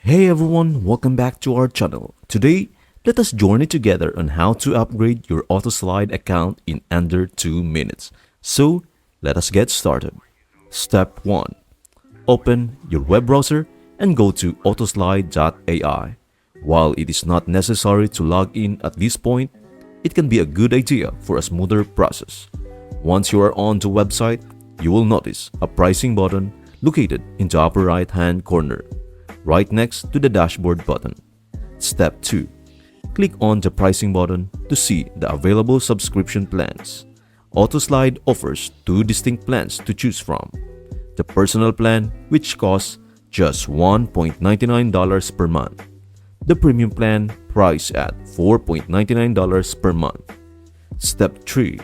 Hey everyone, welcome back to our channel. Today, let us journey together on how to upgrade your autoslide account in under 2 minutes. So, let us get started. Step 1. Open your web browser and go to autoslide.ai. While it is not necessary to log in at this point, it can be a good idea for a smoother process. Once you are on the website, you will notice a pricing button located in the upper right hand corner, right next to the dashboard button. Step 2. Click on the pricing button to see the available subscription plans. Autoslide offers two distinct plans to choose from. The personal plan, which costs just $1.99 per month. The premium plan, priced at $4.99 per month. Step 3.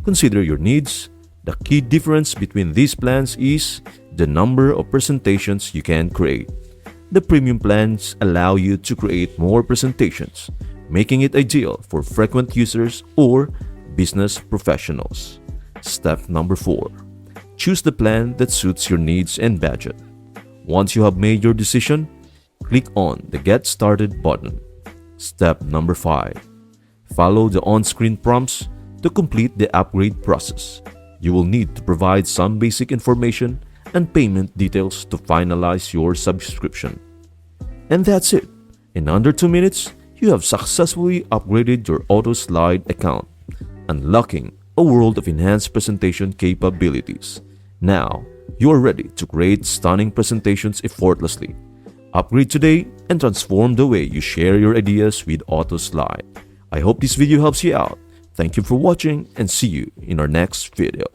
Consider your needs. The key difference between these plans is the number of presentations you can create. The premium plans allow you to create more presentations, making it ideal for frequent users or business professionals. Step number 4. Choose the plan that suits your needs and budget. Once you have made your decision, click on the Get Started button. Step number 5. Follow the on-screen prompts to complete the upgrade process. You will need to provide some basic information and payment details to finalize your subscription. And that's it. In under 2 minutes, you have successfully upgraded your autoslide account, unlocking a world of enhanced presentation capabilities. Now, you are ready to create stunning presentations effortlessly. Upgrade today and transform the way you share your ideas with autoslide. I hope this video helps you out. Thank you for watching and see you in our next video.